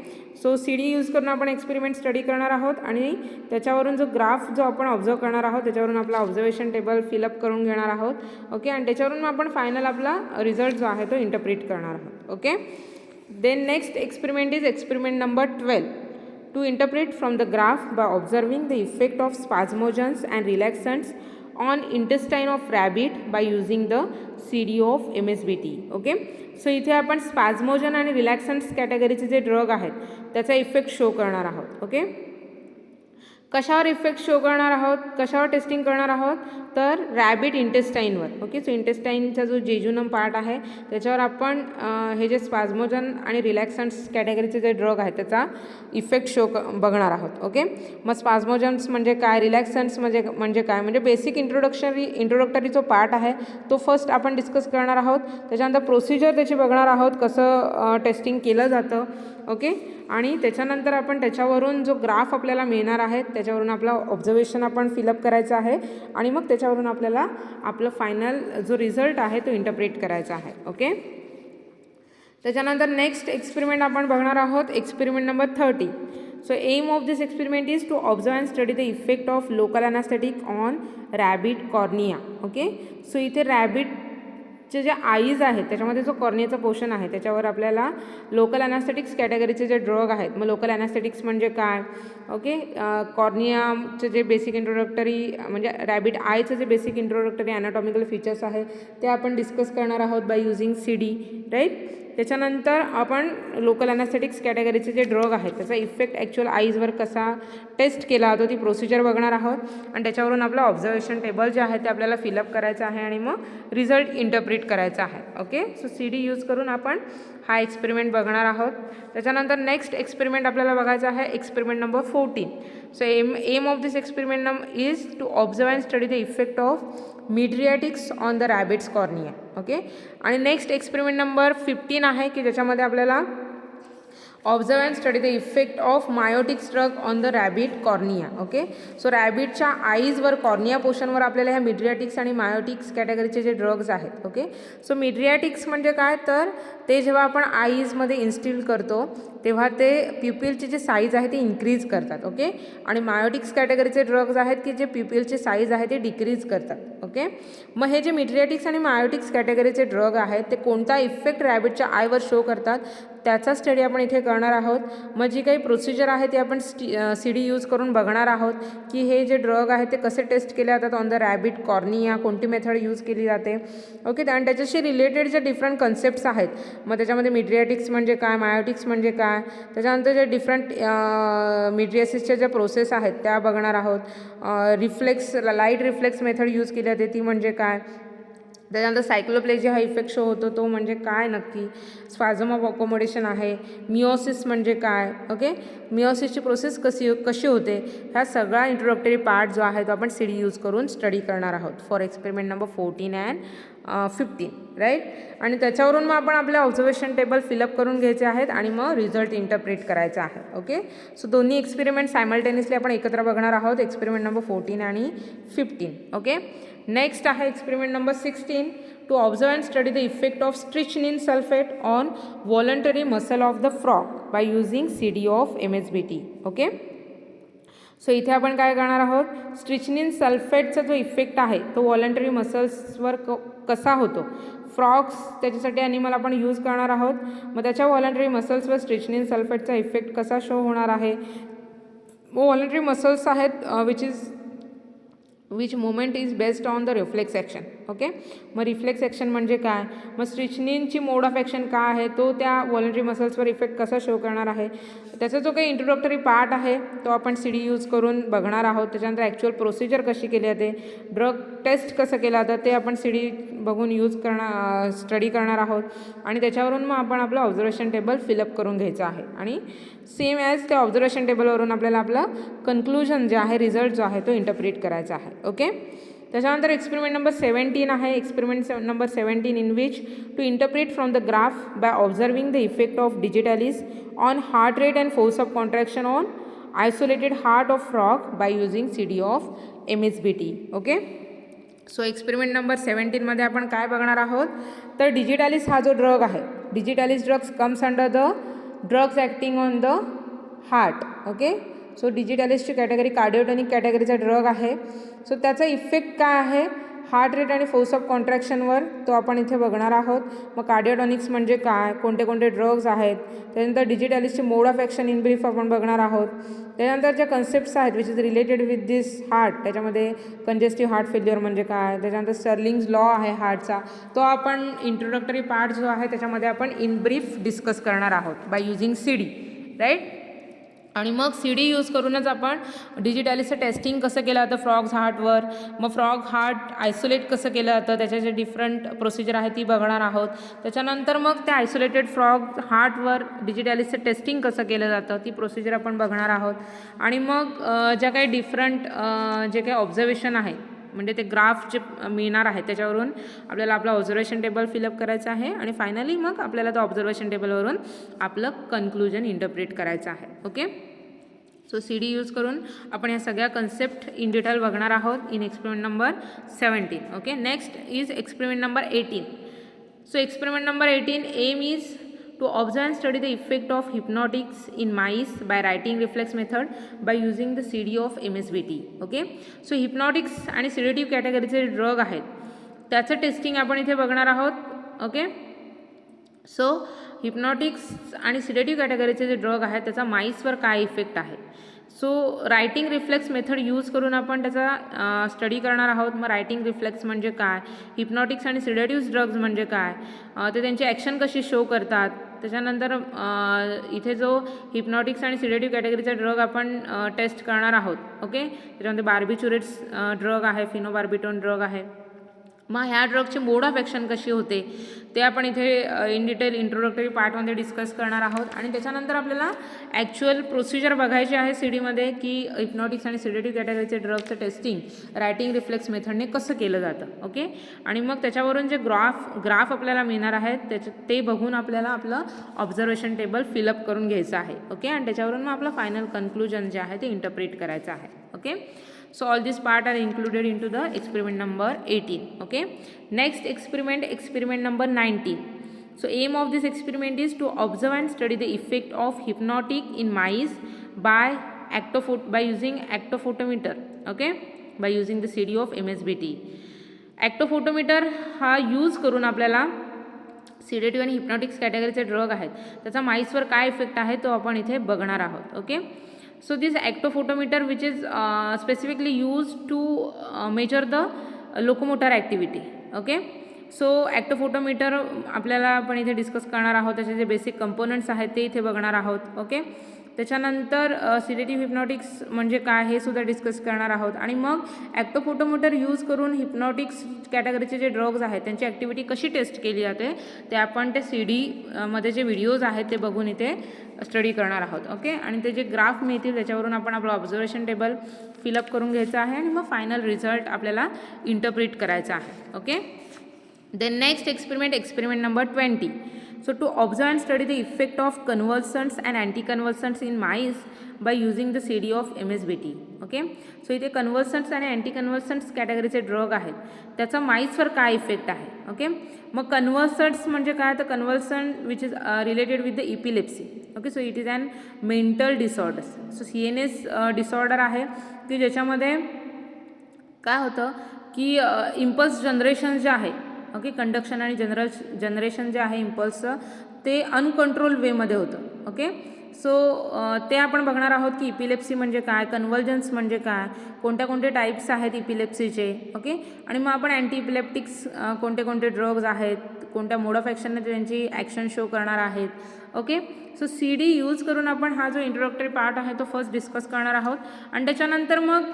सो CD यूज करून आपण एक्सपेरिमेंट स्टडी करणार आहोत आणि त्याच्यावरून जो ग्राफ जो आपण ऑब्झर्व करणार आहोत त्याच्यावरून आपला ऑब्झर्वेशन टेबल फिलअप करून घेणार आहोत. ओके, आणि त्याच्यावरून आपण फायनल आपला रिझल्ट जो आहे तो इंटरप्रेट करणार आहोत. Okay, then next experiment number 12 to interpret from the graph by observing the effect of spasmogens and relaxants on intestine of rabbit by using the CD of MSBT. Okay, so इथे आपण स्पॅझमोजन आणि रिलॅक्संट्स कॅटेगरीचे जे drug आहेत त्याचा effect show करणार आहोत. Okay, कशावर effect show करणार आहोत, कशावर टेस्टिंग करणार आहोत तर रॅबिट इंटेस्टाईनवर. ओके, सो इंटेस्टाईनचा जो जेजुनम पार्ट आहे त्याच्यावर आपण हे जे स्पॅझमोजन आणि रिलॅक्संट्स कॅटेगरीचे जे ड्रग आहेत त्याचा इफेक्ट शो बघणार आहोत. ओके, मग स्पॅझमोजन्स म्हणजे काय, रिलॅक्संट्स म्हणजे काय, म्हणजे बेसिक इंट्रोडक्टरी जो पार्ट आहे तो फर्स्ट आपण डिस्कस करणार आहोत. त्याच्यानंतर प्रोसिजर त्याची बघणार आहोत, कसं टेस्टिंग केलं जातं. ओके, आणि त्याच्यानंतर आपण त्याच्यावरून जो ग्राफ आपल्याला मिळणार आहे त्याच्यावरून आपला ऑब्झर्वेशन आपण फिलअप करायचा आहे आणि मग त्याच्यावरून आपल्याला आपलं फायनल जो रिझल्ट आहे तो इंटरप्रेट करायचा आहे. ओके, त्याच्यानंतर नेक्स्ट एक्सपेरिमेंट आपण बघणार आहोत experiment number 30. So aim of this experiment is to observe and study the effect of local anaesthetic on rabbit cornea. Okay, so इथे जे आईज आहेत त्याच्यामध्ये जो कॉर्नियाचा पोर्शन आहे त्याच्यावर आपल्याला लोकल ॲनास्थेटिक्स कॅटेगरीचे जे ड्रग आहेत, मग लोकल ॲनास्थेटिक्स म्हणजे काय, ओके, कॉर्नियाचं जे बेसिक इंट्रोडक्टरी म्हणजे रॅबिट आयचं जे बेसिक इंट्रोडक्टरी ॲनाटॉमिकल फीचर्स आहे ते आपण डिस्कस करणार आहोत बाय युझिंग CD, राईट. त्याच्यानंतर आपण लोकल ॲनास्थेटिक्स कॅटेगरीचे जे ड्रग आहेत त्याचा इफेक्ट ॲक्च्युअल आईजवर कसा टेस्ट केला जातो ती प्रोसिजर बघणार आहोत आणि त्याच्यावरून आपलं ऑब्झर्वेशन टेबल जे आहे ते आपल्याला फिलअप करायचं आहे आणि मग रिझल्ट इंटरप्रिट करायचा आहे. ओके, सो CD यूज करून आपण हा एक्सपेरिमेंट बघणार आहोत. त्याच्यानंतर नेक्स्ट एक्सपेरिमेंट आपल्याला बघायचा आहे experiment number 14. So aim of this experiment is to observe and study the effect of mydriatics on the rabbit's cornea. Okay, आणि नेक्स्ट एक्सपेरिमेंट नंबर 15 आहे की ज्याच्यामध्ये आपल्याला observe and study the effect of miotics drug on the rabbit cornea. Okay, so रॅबिटच्या आईजवर cornea पोर्शनवर आपल्याला ह्या मिड्रियाटिक्स आणि मायोटिक्स कॅटेगरीचे जे ड्रग्ज आहेत. ओके, सो मिड्रियाटिक्स म्हणजे काय, तर ते जेव्हा आपण आईजमध्ये इन्स्टिल करतो तेव्हा ते प्युपिलची जी साईज आहे ती इन्क्रीज करतात. ओके, आणि मायोटिक्स कॅटेगरीचे ड्रग्ज आहेत की जे प्युपिलची साईज आहे ते डिक्रीज करतात. ओके, मग हे जे मिड्रियाटिक्स आणि मायोटिक्स कॅटेगरीचे ड्रग आहेत ते कोणता इफेक्ट रॅबिटच्या आयवर शो करतात त्याचा स्टडी आपण इथे करणार आहोत. मग जी काही प्रोसिजर आहे ती आपण CD यूज करून बघणार आहोत की हे जे ड्रग आहे ते कसे टेस्ट केले जातात ऑन द रॅबिट कॉर्निया, कोणती मेथड यूज केली जाते. ओके, आणि त्याच्याशी रिलेटेड जे डिफरंट कन्सेप्ट्स आहेत मग त्याच्यामध्ये मिड्रियाटिक्स म्हणजे काय, मायोटिक्स म्हणजे काय, त्याच्यानंतर जे डिफरंट मिड्रियासिसच्या ज्या प्रोसेस आहेत त्या बघणार आहोत. लाईट रिफ्लेक्स मेथड यूज केली जाते ती म्हणजे काय, त्याच्यानंतर सायक्लोप्लेजिया हा इफेक्ट शो होतो तो म्हणजे काय नक्की, स्पाझम ऑफ अकोमोडेशन आहे, मिओसिस म्हणजे काय. ओके, मिओसिसची प्रोसेस कशी होते, ह्या सगळा इंट्रोडक्टरी पार्ट जो आहे तो आपण CD यूज करून स्टडी करणार आहोत for experiment number 14 and 15, right. आणि त्याच्यावरून मग आपण आपले ऑब्झर्वेशन टेबल फिलअप करून घ्यायचे आहेत आणि मग रिझल्ट इंटरप्रिट करायचा आहे. ओके, सो दोन्ही एक्सपेरिमेंट सायमल्टेनियसली आपण एकत्र बघणार आहोत, एक्सपेरिमेंट नंबर 14 आणि 15. ओके, नेक्स्ट आहे experiment number 16 to observe and study the effect of strychnine sulphate on voluntary muscle of the frog by using CD of MSBT. Okay, so इथे आपण काय करणार आहोत, स्ट्रिचनिन सल्फेटचा जो इफेक्ट आहे तो व्हॉलंटरी मसल्सवर कसा होतो, फ्रॉग्स त्याच्यासाठी ॲनिमल आपण यूज करणार आहोत. मग त्याच्या व्हॉलंटरी मसल्सवर स्ट्रिचनिन सल्फेटचा इफेक्ट कसा शो होणार आहे. व्हॉलंटरी मसल्स आहेत which movement is based on the reflex action. Okay, मग रिफ्लेक्स ॲक्शन म्हणजे काय, मग स्ट्रिचनिनची मोड ऑफ ॲक्शन काय आहे तो त्या व्हॉलंटरी मसल्सवर इफेक्ट कसा शो करणार आहे. त्याचा जो काही इंट्रोडक्टरी पार्ट आहे तो आपण CD यूज करून बघणार आहोत. त्याच्यानंतर ॲक्च्युअल प्रोसिजर कशी केली जाते, ड्रग टेस्ट कसं केलं जातं ते आपण CD बघून स्टडी करणार आहोत आणि त्याच्यावरून मग आपण आपलं ऑब्झर्वेशन टेबल फिलअप करून घ्यायचं आहे आणि सेम ॲज त्या ऑब्झर्वेशन टेबलवरून आपल्याला आपलं कन्क्लुजन जे आहे, रिझल्ट जो आहे तो इंटरप्रिट करायचा आहे. ओके, त्याच्यानंतर एक्सपेरिमेंट नंबर 17 आहे, experiment number 17 in which to interpret from the graph by observing the effect of digitalis on heart rate and force of contraction on isolated heart of frog by using CD of MSBT. Okay, so experiment number 17मध्ये आपण काय बघणार आहोत, तर डिजिटॅलिस हा जो drug आहे, digitalis drugs comes under the drugs acting on the heart. Okay, so डिजिटॅलिसची कॅटेगरी कार्डिओटॉनिक कॅटेगरीचा ड्रग आहे. सो त्याचा इफेक्ट काय आहे हार्ट रेट आणि फोर्स ऑफ कॉन्ट्रॅक्शनवर तो आपण इथे बघणार आहोत. मग कार्डिओटॉनिक्स म्हणजे काय, कोणते कोणते ड्रग्ज आहेत, त्यानंतर डिजिटॅलिसची मोड ऑफ ॲक्शन इन ब्रीफ आपण बघणार आहोत. त्यानंतर ज्या कन्सेप्ट्स आहेत which is related with this heart, त्याच्यामध्ये कंजेस्टिव्ह हार्ट फेल्युअर म्हणजे काय, त्याच्यानंतर स्टर्लिंग्ज लॉ आहे हार्टचा तो आपण इंट्रोडक्टरी पार्ट जो आहे त्याच्यामध्ये आपण इन ब्रीफ डिस्कस करणार आहोत बाय युझिंग CD, राईट. आणि मग CD यूज करूनच आपण डिजिटॅलिसचं टेस्टिंग कसं केलं जातं फ्रॉग्स हार्टवर, मग फ्रॉग हार्ट आयसोलेट कसं केलं जातं त्याच्या जे डिफरंट प्रोसिजर आहे ती बघणार आहोत. त्याच्यानंतर मग त्या आयसोलेटेड फ्रॉग हार्टवर डिजिटॅलिसचं टेस्टिंग कसं केलं जातं ती प्रोसिजर आपण बघणार आहोत. आणि मग ज्या काही डिफरंट जे काही ऑब्झर्वेशन आहे म्हणजे ते ग्राफ जे मिळणार आहे त्याच्यावरून आपल्याला आपलं ऑब्झर्वेशन टेबल फिलअप करायचं आहे आणि फायनली मग आपल्याला तो ऑब्झर्वेशन टेबलवरून आपलं कन्क्लुजन इंटरप्रिट करायचं आहे. ओके, सो CD यूज करून आपण ह्या सगळ्या कन्सेप्ट इन डिटेल बघणार आहोत in experiment number 17. Okay, next is experiment number 18. So experiment number 18 aim is to observe and study the effect of hypnotics in mice by writing reflex method by using the CD of MSBT. Okay, so hypnotics आणि sedative कॅटेगरीचे drug आहेत त्याचं testing आपण इथे बघणार आहोत. Okay, so hypnotics आणि sedative कॅटेगरीचे जे drug आहेत त्याचा माईसवर काय इफेक्ट आहे. So writing reflex method use करून आपण त्याचा स्टडी करणार आहोत. मग रायटिंग रिफ्लेक्स म्हणजे काय, हिप्नॉटिक्स आणि सिडेटिव्ह ड्रग्ज म्हणजे काय, ते त्यांची ॲक्शन कशी शो करतात. त्याच्यानंतर इथे जो हिप्नॉटिक्स आणि सिडेटिव्ह कॅटेगरीचा ड्रग आपण टेस्ट करणार आहोत. ओके, त्याच्यामध्ये बार्बिच्युरेट्स ड्रग आहे, फिनोबार्बिटोन ड्रग आहे. मग ह्या ड्रगची मोड ऑफ ॲक्शन कशी होते ते आपण इथे इन डिटेल इंट्रोडक्टरी पार्टमध्ये डिस्कस करणार आहोत. आणि त्याच्यानंतर आपल्याला ॲक्च्युअल प्रोसिजर बघायची आहे सी डीमध्ये की हिप्नॉटिक्स आणि सिडेटिव्ह कॅटेगरीचे ड्रगचं टेस्टिंग रायटिंग रिफ्लेक्स मेथडने कसं केलं जातं. ओके, आणि मग त्याच्यावरून जे ग्राफ आपल्याला मिळणार आहेत ते बघून आपल्याला आपलं ऑब्झर्वेशन टेबल फिलअप करून घ्यायचं आहे. ओके, आणि त्याच्यावरून मग आपलं फायनल कन्क्लुजन जे आहे ते इंटरप्रिट करायचं आहे. Okay, so all these part are included into the experiment number 18. Okay, next experiment number 19. So aim of this experiment is to observe and study the effect of hypnotic in mice by using actophotometer. Okay, by using the CD of MSBT. actophotometer हा use करून आपल्याला सिडेटिव्ह आणि हिप्नॉटिक्स कॅटेगरीचे drug आहेत त्याचा माईसवर काय effect आहे तो आपण इथे बघणार आहोत. Okay, so this actophotometer which is specifically used to measure the locomotor activity. Okay, so actophotometer आपल्याला आपण इथे डिस्कस करणार आहोत. त्याचे जे बेसिक कंपोनंट्स आहेत ते इथे बघणार आहोत. ओके, त्याच्यानंतर सिडेटिव्ह हिप्नॉटिक्स म्हणजे काय हे सुद्धा डिस्कस करणार आहोत. आणि मग ॲक्टोफोटोमीटर यूज करून हिप्नॉटिक्स कॅटेगरीचे जे ड्रग्ज आहेत त्यांची ॲक्टिव्हिटी कशी टेस्ट केली जाते ते आपण त्या सी डीमध्ये जे व्हिडिओज आहेत ते बघून इथे स्टडी करणार आहोत. ओके, आणि ते जे ग्राफ मिळतील त्याच्यावरून आपण आपलं ऑब्झर्वेशन टेबल फिलअप करून घ्यायचं आहे आणि मग फायनल रिझल्ट आपल्याला इंटरप्रिट करायचा आहे. Okay, then next experiment number 20. So to observe and study the effect of convulsants and anticonvulsants in mice by using the CD of MSBT. Okay, so इथे कन्व्हल्संट्स आणि अँटीकन्व्हल्संट्स कॅटेगरीचे ड्रग आहेत त्याचा माईसवर काय इफेक्ट आहे. Okay, मग कन्व्हल्संट्स म्हणजे काय, तर convulsant which is related with the epilepsy. Okay, so it is an mental disorders. So CNS disorder आहे की ज्याच्यामध्ये काय होतं की इम्पल्स जनरेशन जे आहे, ओके, कंडक्शन आणि जनरेशन जे आहे इम्पल्सचं ते अनकंट्रोल वेमध्ये होतं. ओके, सो ते आपण बघणार आहोत की इपिलेप्सी म्हणजे काय, कन्व्हल्जन्स म्हणजे काय, कोणत्या टाईप्स आहेत इपिलेप्सीचे. ओके, आणि मग आपण अँटी इपिलेप्टिक्स कोणते ड्रग्ज आहेत, कोणत्या मोड ऑफ ॲक्शनने त्यांची ॲक्शन शो करणार आहेत. ओके, सो CD यूज करून आपण हा जो इंट्रोडक्टरी पार्ट आहे तो फर्स्ट डिस्कस करणार आहोत. आणि त्याच्यानंतर मग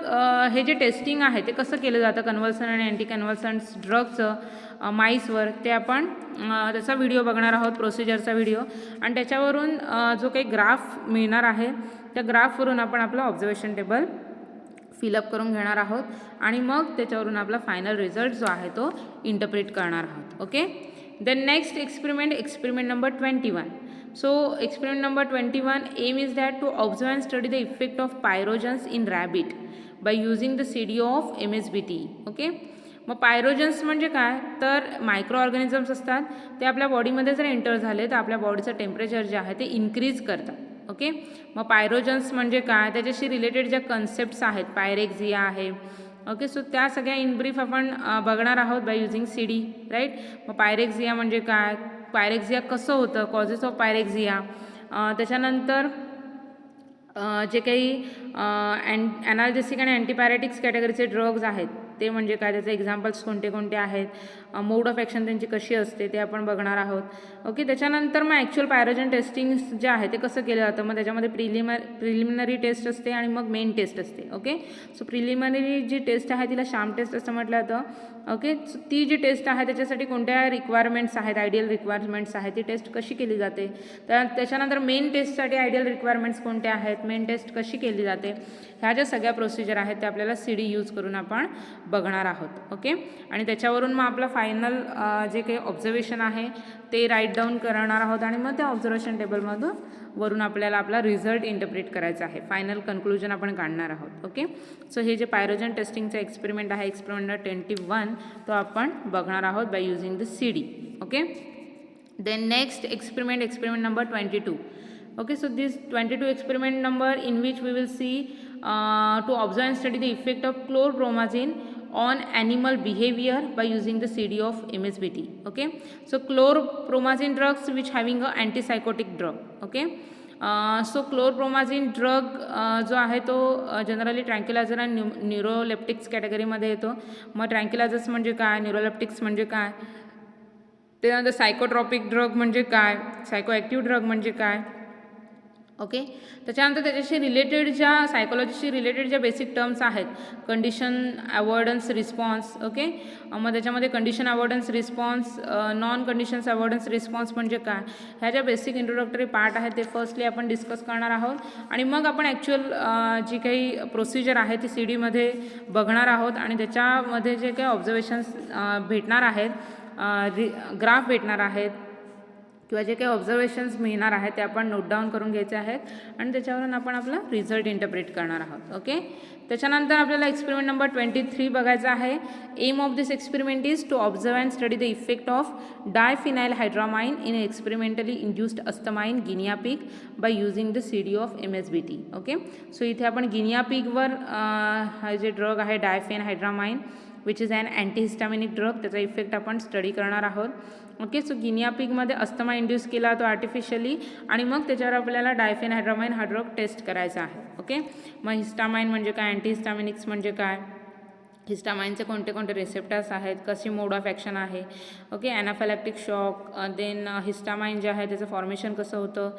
हे जे टेस्टिंग आहे ते कसं केलं जातं कन्व्हल्सन आणि अँटी कन्व्हल्सन्स ड्रगचं माईसवर ते आपण त्याचा व्हिडिओ बघणार आहोत, प्रोसिजरचा व्हिडिओ. आणि त्याच्यावरून जो काही ग्राफ मिळणार आहे त्या ग्राफवरून आपण आपलं ऑब्झर्वेशन टेबल फिलअप करून घेणार आहोत आणि मग त्याच्यावरून आपला फायनल रिझल्ट जो आहे तो इंटरप्रिट करणार आहोत. Okay, then next experiment number 21. So experiment number 21 aim is that to observe and study the effect of pyrogens in rabbit by using the CD of MSBT. Okay, मग पायरोजन्स म्हणजे काय, तर micro organisms असतात ते आपल्या बॉडीमध्ये जर एंटर झाले तर आपल्या बॉडीचं टेम्परेचर जे आहे ते इन्क्रीज करतात. ओके, मग पायरोजन्स म्हणजे काय, त्याच्याशी रिलेटेड ज्या कन्सेप्ट्स आहेत, पायरेक्झिया आहे. ओके, सो त्या सगळ्या इन ब्रीफ आपण बघणार आहोत बाय युझिंग CD. राईट, मग पायरेक्झिया म्हणजे काय, पायरेक्झिया कसं होतं, कॉजेस ऑफ पायरेक्झिया, त्याच्यानंतर जे काही ॲनाल्जेसिक आणि अँटीपायरेटिक्स कॅटेगरीचे ड्रग्ज आहेत ते म्हणजे काय, त्याचे एक्झाम्पल्स कोणते आहे, मोड ऑफ ॲक्शन त्यांची कशी असते ते आपण बघणार आहोत. ओके, त्याच्यानंतर मग ॲक्च्युअल पायरोजन टेस्टिंग जे आहे ते कसं केलं जातं, मग त्याच्यामध्ये प्रिलिमिनरी टेस्ट असते आणि मग मेन टेस्ट असते. ओके, सो प्रिलिमिनरी जी टेस्ट आहे तिला शाम टेस्ट असं म्हटलं जातं. ओके, सो ती जी टेस्ट आहे त्याच्यासाठी कोणत्या रिक्वायरमेंट्स आहेत, आयडियल रिक्वायरमेंट्स आहेत, ती टेस्ट कशी केली जाते. त्याच्यानंतर मेन टेस्टसाठी आयडियल रिक्वायरमेंट्स कोणत्या आहेत, मेन टेस्ट कशी केली जाते, ह्या ज्या सगळ्या प्रोसिजर आहेत त्या आपल्याला CD यूज करून आपण बघणार आहोत. ओके, आणि त्याच्यावरून मग आपलं फायनल जे काही ऑब्झर्वेशन आहे ते राईट डाऊन करणार आहोत आणि मग त्या ऑब्झर्वेशन टेबलमधून वरून आपल्याला आपला रिझल्ट इंटरप्रिट करायचा आहे, फायनल कन्क्लुजन आपण काढणार आहोत. ओके, सो हे जे पायरोजन टेस्टिंगचा एक्सपेरिमेंट आहे, एक्सपेरिमेंट नंबर 21, तो आपण बघणार आहोत by using the CD. Okay, then next experiment number 22. Okay, so this 22 experiment number in which we will see to observe and study the effect of chlorpromazine on animal behavior by using the CD of MSBT. Okay, so chlorpromazine drugs which having a antipsychotic drug. Okay, so chlorpromazine drug जो आहे तो generally ट्रँक्युलायझर आणि neuroleptics कॅटेगरीमध्ये येतो. मग ट्रँक्युलायझर्स म्हणजे काय, neuroleptics म्हणजे काय, त्यानंतर सायकोट्रॉपिक ड्रग म्हणजे काय, सायकोॲक्टिव्ह ड्रग म्हणजे काय. ओके, त्याच्यानंतर त्याच्याशी रिलेटेड ज्या सायकोलॉजीशी रिलेटेड ज्या बेसिक टर्म्स आहेत, कंडिशन अवॉइडन्स रिस्पॉन्स. ओके, मग त्याच्यामध्ये condition avoidance response, non conditions avoidance response म्हणजे काय, ह्या ज्या बेसिक इंट्रोडक्टरी पार्ट आहेत ते फर्स्टली आपण डिस्कस करणार आहोत. आणि मग आपण ॲक्च्युअल जी काही प्रोसिजर आहे ती सी डीमध्ये बघणार आहोत. आणि त्याच्यामध्ये जे काही ऑब्झर्वेशन्स भेटणार आहेत, ग्राफ भेटणार आहेत किंवा जे काही ऑब्झर्वेशन्स मिळणार आहेत ते आपण नोट डाऊन करून घ्यायचे आहेत आणि त्याच्यावरून आपण आपला रिझल्ट इंटरप्रेट करणार आहोत. ओके, त्याच्यानंतर आपल्याला एक्सपेरिमेंट नंबर 23 बघायचा आहे. Aim of this experiment is to observe and study the effect of diphenhydramine in experimentally induced asthma in guinea pig by using the CD of MSBT. Okay, so इथे आपण guinea पिगवर हा जे drug आहे diphenhydramine which is an antihistaminic drug, त्याचा effect आपण study करणार आहोत. ओके, सो गिनिया पिगमध्ये अस्थमा इंड्यूस केला तो आर्टिफिशियली आणि मग त्याच्यावर आपल्याला डायफेन हायड्रामाइन हा ड्रग टेस्ट करायचा आहे. ओके, मग हिस्टामाइन म्हणजे काय, अँटीहिस्टामिनिक्स म्हणजे काय, हिस्टामाइनचे कोणते कोणते रिसेप्टर्स आहेत, कशी मोड ऑफ ॲक्शन आहे. ओके, ॲनाफॅलॅक्टिक शॉक, देन हिस्टामाइन जे आहे त्याचं फॉर्मेशन कसं होतं,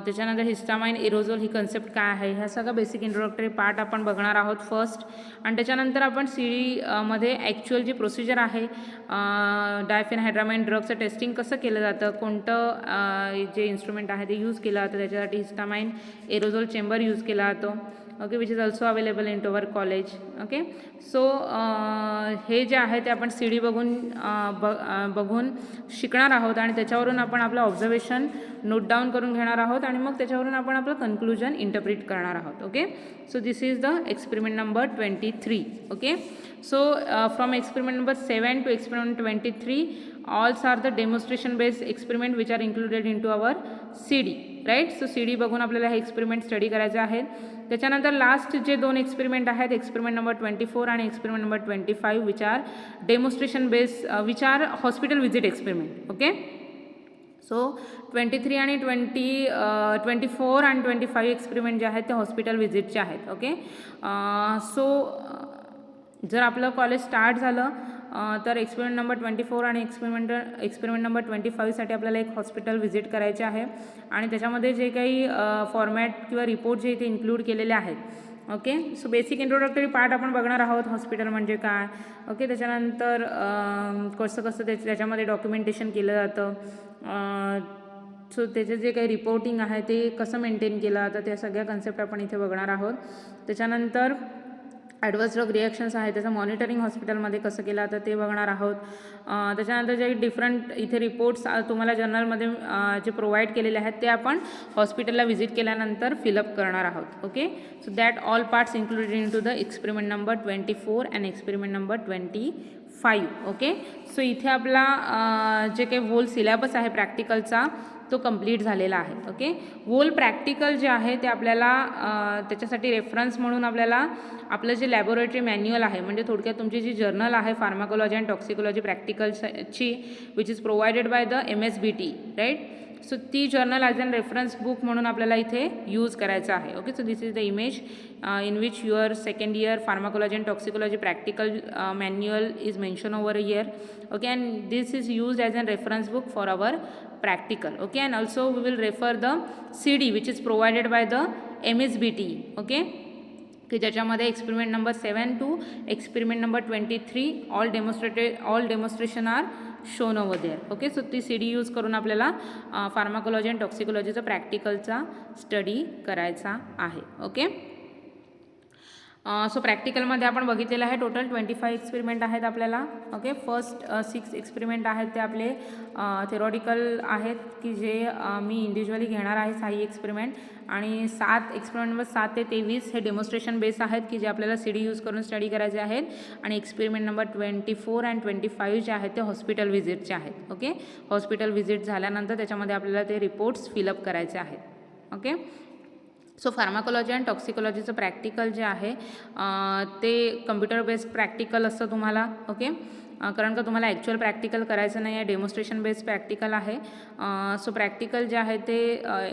त्याच्यानंतर हिस्टामाइन एरोझोल ही कन्सेप्ट काय आहे, ह्या सगळं बेसिक इंट्रोडक्टरी पार्ट आपण बघणार आहोत फर्स्ट. आणि त्याच्यानंतर आपण मध्ये ॲक्च्युअल जी प्रोसिजर आहे डायफेन हायड्रामाइन ड्रगचं टेस्टिंग कसं केलं जातं, कोणतं जे इन्स्ट्रुमेंट आहे ते यूज केलं जातं, त्याच्यासाठी हिस्टामाइन एरोझोल चेंबर यूज केला जातो. Okay, which is also available in to our college. Okay, so हे जे आहे ते आपण CD बघून शिकणार आहोत आणि त्याच्यावरून आपण आपलं ऑब्झर्वेशन नोट डाऊन करून घेणार आहोत आणि मग त्याच्यावरून आपण आपलं कन्क्लुजन इंटरप्रिट करणार आहोत. Okay, so this is the experiment number 23. Okay, so from experiment number 7 to experiment 23 all's are the demonstration based experiment which are included in to our CD. Right, so CD बघून आपल्याला हे experiment study करायचे आहेत. त्याच्यानंतर last जे 2 experiment आहेत, experiment number 24 आणि experiment number 25 which are demonstration based which are hospital visit experiment. Okay, so 23 आणि 24 आणि 25 एक्सपेरिमेंट जे आहेत ते हॉस्पिटल व्हिजिटचे आहेत. ओके, सो जर आपलं कॉलेज स्टार्ट झालं तर एक्सपेरिमेंट नंबर 24 आणि एक्सपेरिमेंट नंबर 25साठी आपल्याला एक हॉस्पिटल व्हिजिट करायचे आहे आणि त्याच्यामध्ये जे काही फॉर्मॅट किंवा रिपोर्ट जे इथे इन्क्लूड केलेले आहेत. Okay, so basic introductory part आपण बघणार आहोत, हॉस्पिटल म्हणजे काय. ओके, त्याच्यानंतर कसं त्याच्यामध्ये डॉक्युमेंटेशन केलं जातं, सो त्याचे जे काही रिपोर्टिंग आहे ते कसं मेंटेन केलं जातं, त्या सगळ्या कन्सेप्ट आपण इथे बघणार आहोत. त्याच्यानंतर ॲडवर्स ड्रग रिॲक्शन्स आहे त्याचं मॉनिटरिंग हॉस्पिटलमध्ये कसं केलं जातं ते बघणार आहोत. त्याच्यानंतर जे डिफरंट इथे रिपोर्ट्स तुम्हाला जर्नलमध्ये जे प्रोव्हाइड केलेले आहेत ते आपण हॉस्पिटलला व्हिजिट केल्यानंतर फिलअप करणार आहोत. Okay, so that all parts included in to the experiment number 24 and experiment number 25. Okay, so इथे आपला जे काही होल सिलेबस आहे प्रॅक्टिकलचा तो कंप्लीट झालेला आहे. ओके, होल प्रॅक्टिकल जे आहे ते आपल्याला त्याच्यासाठी रेफरन्स म्हणून आपल्याला आपलं जे लॅबोरेटरी मॅन्युअल आहे, म्हणजे थोडक्यात तुमची जी जर्नल आहे फार्माकोलॉजी अँड टॉक्सिकोलॉजी प्रॅक्टिकलची which is provided by the MSBT. Right, so ती journal as an reference book म्हणून आपल्याला इथे यूज करायचं आहे. Okay, so this is the image in which your second year pharmacology and toxicology practical manual is mentioned over here. Okay, and this is used as a reference book for our practical. Okay, and also we will refer the CD which is provided by the MSBT. Okay, की ज्याच्यामध्ये experiment number 7 to experiment number 23 all demonstration are shown over there. Okay, so ती CD use करून आपल्याला pharmacology and टॉक्सिकोलॉजीचा प्रॅक्टिकलचा study करायचा आहे. Okay, so प्रॅक्टिकलमध्ये आपण बघितलेलं आहे टोटल 25 एक्सपेरिमेंट आहेत आपल्याला. ओके, फर्स्ट 6 एक्सपेरिमेंट आहेत ते आपले थेरॉटिकल आहेत की जे मी इंडिव्हिज्युअली घेणार आहे 6 एक्सपेरिमेंट, आणि 7 एक्सपेरिमेंट नंबर 7 ते 23 हे डेमॉन्स्ट्रेशन बेस आहेत की जे आपल्याला CD यूज करून स्टडी करायचे आहेत, आणि एक्सपेरिमेंट नंबर 24 अँड 25 जे आहेत ते हॉस्पिटल व्हिजिटचे आहेत. ओके, हॉस्पिटल व्हिजिट झाल्यानंतर त्याच्यामध्ये आपल्याला ते रिपोर्ट्स फिलअप करायचे आहेत. ओके, सो फार्माकोलॉजी अँड टॉक्सिकोलॉजीचं प्रॅक्टिकल जे आहे ते कम्प्युटर बेस्ड प्रॅक्टिकल असतं तुम्हाला. ओके, कारण का तुम्हाला ॲक्च्युअल प्रॅक्टिकल करायचं नाही आहे, डेमॉन्स्ट्रेशन बेस्ड प्रॅक्टिकल आहे. सो प्रॅक्टिकल जे आहे ते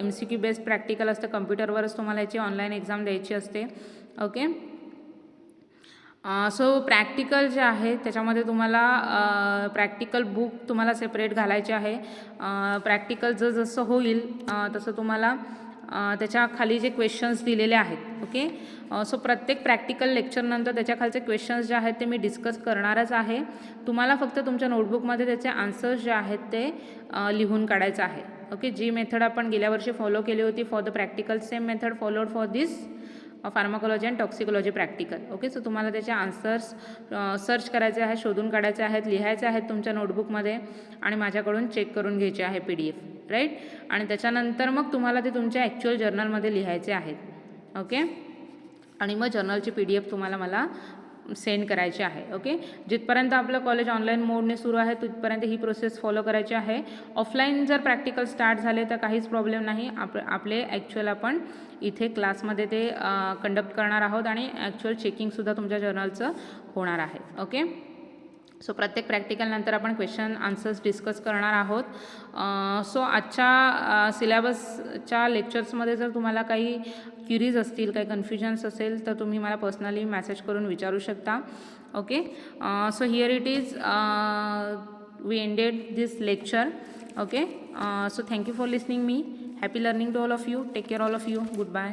MCQ बेस्ड प्रॅक्टिकल असतं. कम्प्युटरवरच तुम्हाला याची ऑनलाईन एक्झाम द्यायची असते. ओके, सो प्रॅक्टिकल जे आहे त्याच्यामध्ये तुम्हाला प्रॅक्टिकल बुक तुम्हाला सेपरेट घालायचे आहे. प्रॅक्टिकल जसं होईल तसं तुम्हाला त्याच्या खाली जे क्वेश्चन्स दिलेले आहेत. ओके, सो प्रत्येक प्रॅक्टिकल लेक्चरनंतर त्याच्या खालचे क्वेश्चन्स जे आहेत ते मी डिस्कस करणारच आहे. तुम्हाला फक्त तुमच्या नोटबुकमध्ये त्याचे आन्सर्स जे आहेत ते लिहून काढायचं आहे. ओके, जी मेथड आपण गेल्या वर्षी फॉलो केली होती for the practical, same method followed for this pharmacology and toxicology practical. Okay, so तुम्हाला त्याचे आन्सर्स सर्च करायचे आहेत, शोधून काढायचे आहेत, लिहायचे आहेत तुमच्या नोटबुकमध्ये आणि माझ्याकडून चेक करून घ्यायचे आहे PDF, राईट. आणि त्याच्यानंतर मग तुम्हाला ते तुमच्या ॲक्च्युअल जर्नलमध्ये लिहायचे आहेत. ओके, आणि मग जर्नलची PDF तुम्हाला मला सेंड करायची आहे. ओके, जिथपर्यंत आपलं कॉलेज ऑनलाईन मोडने सुरू आहे तिथपर्यंत ही प्रोसेस फॉलो करायची आहे. ऑफलाईन जर प्रॅक्टिकल स्टार्ट झाले तर काहीच प्रॉब्लेम नाही. आपले ॲक्च्युअल आपण इथे क्लासमध्ये ते कंडक्ट करणार आहोत आणि ॲक्च्युअल चेकिंगसुद्धा तुमच्या जर्नलचं होणार आहे. ओके, सो प्रत्येक प्रॅक्टिकलनंतर आपण क्वेश्चन आन्सर्स डिस्कस करणार आहोत. सो आजच्या सिलेबसच्या लेक्चर्समध्ये जर तुम्हाला काही क्युरीज असतील, काही कन्फ्युजन्स असेल तर तुम्ही मला पर्सनली मेसेज करून विचारू शकता. Okay, so here it is we ended this lecture. Okay, so thank you for listening me. Happy learning to all of you. Take care all of you. Good bye.